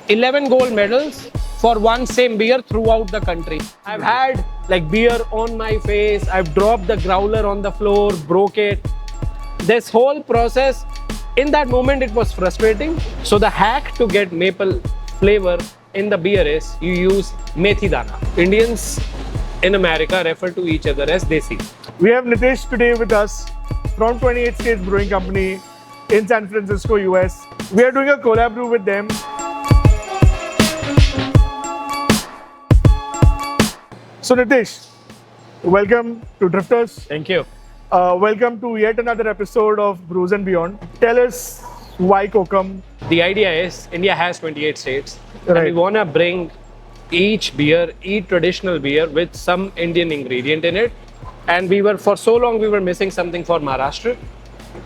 11 gold medals for one same beer throughout the country. I've had like beer on my face, I've dropped the growler on the floor, broke it. This whole process, in that moment it was frustrating. So the hack to get maple flavor in the beer is you use Methi Dana. Indians in America refer to each other as Desi. We have Nitish today with us from 28 States Brewing Company in San Francisco, US. We are doing a collab brew with them. So Nitish, welcome to Drifters. Thank you. Welcome to yet another episode of Brews and Beyond. Tell us why Kokum. The idea is India has 28 states Right. and we want to bring each traditional beer with some Indian ingredient in it. And for so long we were missing something for Maharashtra.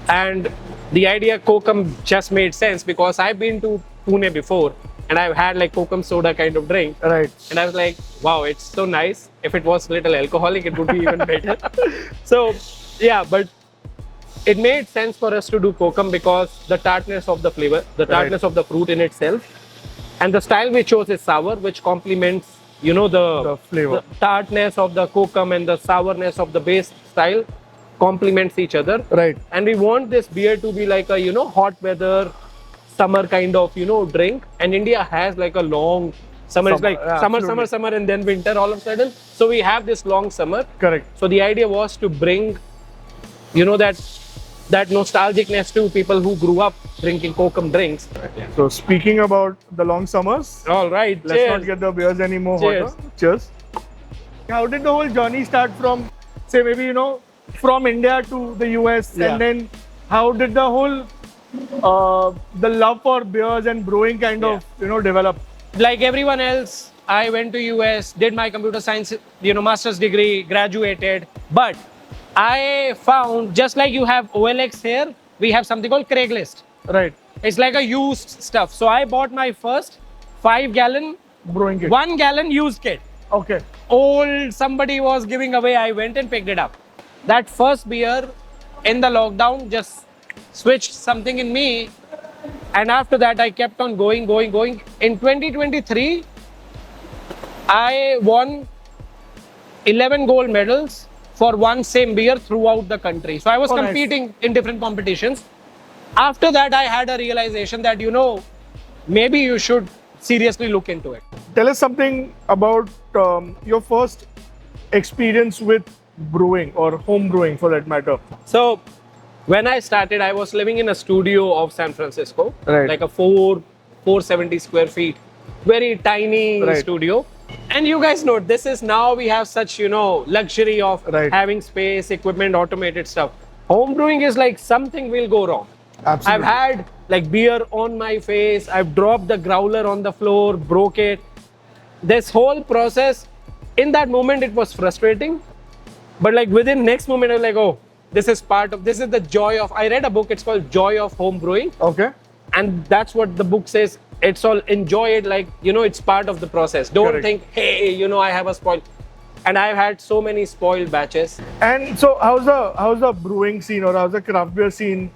And the idea Kokum just made sense because I've been to Pune before and I've had like Kokum soda kind of drink. Right. And I was like, wow, it's so nice. If it was little alcoholic, it would be even better. So yeah, but it made sense for us to do Kokum because the tartness of the flavor, the tartness of the fruit in itself. And the style we chose is sour, which complements, the flavor. The tartness of the Kokum and the sourness of the base style complements each other. Right. And we want this beer to be like a, hot weather, summer kind of, drink. And India has like a long summer. It's like summer, and then winter all of a sudden. So we have this long summer. Correct. So the idea was to bring, that nostalgicness to people who grew up drinking Kokum drinks. So speaking about the long summers, All right. let's cheers. not get the beers anymore Cheers. hotter. Cheers. How did the whole journey start from, say, maybe, from India to the US? Yeah. And then how did the whole, the love for beers and brewing kind of, develop? Like everyone else, I went to US, did my computer science, master's degree, graduated. But I found, just like you have OLX here, we have something called Craigslist. Right. It's like a used stuff. So I bought my first 5-gallon, Brewing kit. 1-gallon used kit. Okay. Old, somebody was giving away, I went and picked it up. That first beer in the lockdown just switched something in me. And after that, I kept on going. In 2023, I won 11 gold medals for one same beer throughout the country. So I was competing in different competitions. After that, I had a realization that, maybe you should seriously look into it. Tell us something about your first experience with brewing or home brewing for that matter. So when I started, I was living in a studio of San Francisco, Right. like a 470 square feet, very tiny Right. studio. And you guys know, this is now we have such, luxury of Right. having space, equipment, automated stuff. Home brewing is like something will go wrong. Absolutely. I've had like beer on my face, I've dropped the growler on the floor, broke it. This whole process, in that moment it was frustrating. But like within next moment I was like, oh, this is the joy of, I read a book, it's called Joy of Homebrewing. Okay. And that's what the book says. It's all enjoy it like, it's part of the process. Don't Correct. think, hey, I have a spoil. And I've had so many spoiled batches. And so how's the brewing scene or how's the craft beer scene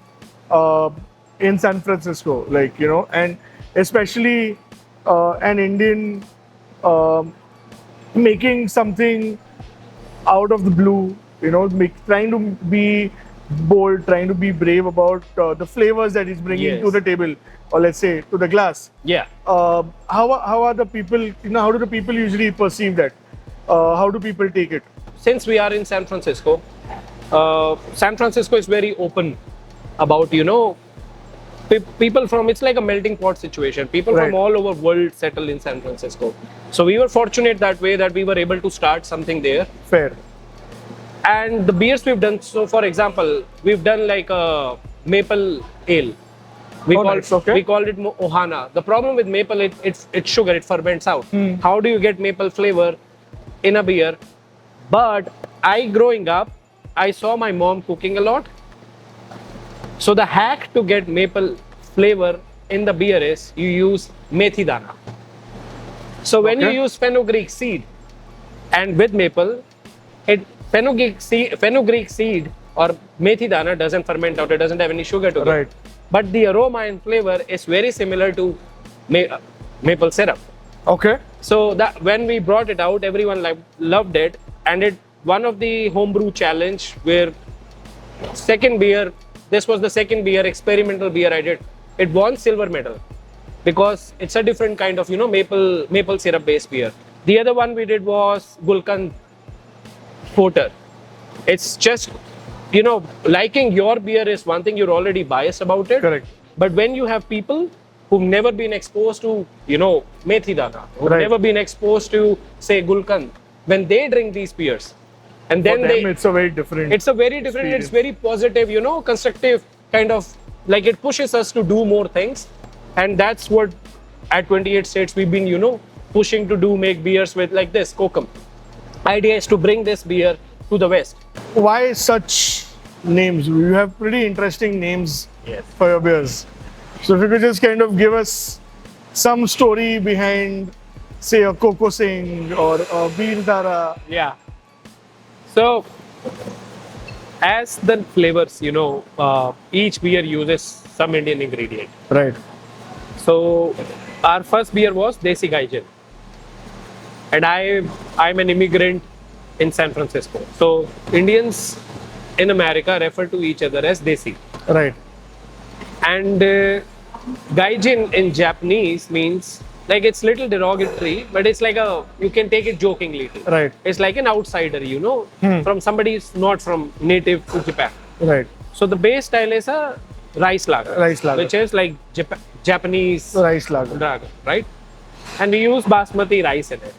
in San Francisco? Like, and especially an Indian making something out of the blue, trying to be bold, trying to be brave about the flavors that he's bringing to the table, or let's say to the glass. Yeah. How are the people, how do the people usually perceive that? How do people take it? Since we are in San Francisco, San Francisco is very open about, people from, it's like a melting pot situation. People Right. from all over world settle in San Francisco. So we were fortunate that way that we were able to start something there. Fair. And the beers we've done, so for example, we've done like a maple ale. We called it Ohana. The problem with maple, it's sugar, it ferments out. How do you get maple flavor in a beer? But growing up, I saw my mom cooking a lot. So the hack to get maple flavor in the beer is you use Methi Dana. So when you use fenugreek seed and with maple, fenugreek seed or Methi Dana doesn't ferment out, it doesn't have any sugar to it. Right. But the aroma and flavor is very similar to maple syrup. Okay. So that when we brought it out, everyone loved it, and it one of the homebrew challenge where second beer. This was the second beer, experimental beer I did. It won silver medal because it's a different kind of maple syrup based beer. The other one we did was Gulkan Porter. It's just liking your beer is one thing, you're already biased about it. Correct. But when you have people who've never been exposed to, Methi Dana, who've never been exposed to, say, Gulkan, when they drink these beers, and then it's a very different. It's a very different. Experience. It's very positive, constructive kind of, like it pushes us to do more things, and that's what at 28 States we've been, pushing to make beers with like this Kokum. Idea is to bring this beer to the West. Why such names? You have pretty interesting names for your beers. So if you could just kind of give us some story behind, say, a Coco Singh or a Beer Dara. Yeah. So, as the flavors, each beer uses some Indian ingredient. Right. So, our first beer was Desi Gaijin. And I'm an immigrant in San Francisco. So, Indians in America refer to each other as Desi. Right. And Gaijin in Japanese means, like, it's little derogatory, but it's like you can take it jokingly too. Right. It's like an outsider, from somebody who's not from native to Japan. Right. So the base style is a rice lager. Rice lager. Which is like Japanese rice lager. Right? And we use basmati rice in it.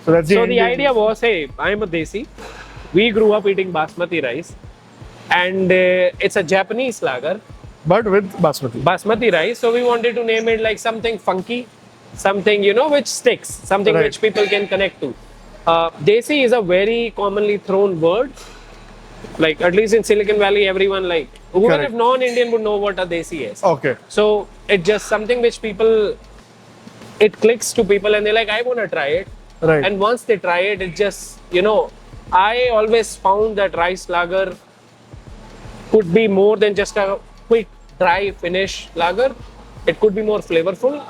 So that's the idea was, hey, I'm a Desi. We grew up eating basmati rice. And it's a Japanese lager. But with basmati. Basmati rice. So we wanted to name it like something funky. Something, which sticks. Something which people can connect to. Desi is a very commonly thrown word. Like, at least in Silicon Valley, everyone even if non-Indian would know what a Desi is. Okay. So it's just something which it clicks to people and they're like, I want to try it. Right. And once they try it, it just, I always found that rice lager could be more than just a quick dry finish lager. It could be more flavorful.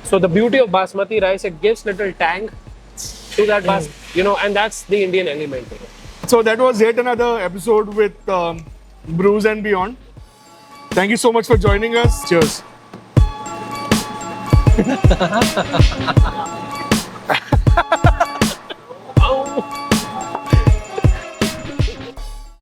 So the beauty of basmati rice, it gives little tang to that and that's the Indian element. So that was yet another episode with Brews and Beyond. Thank you so much for joining us. Cheers.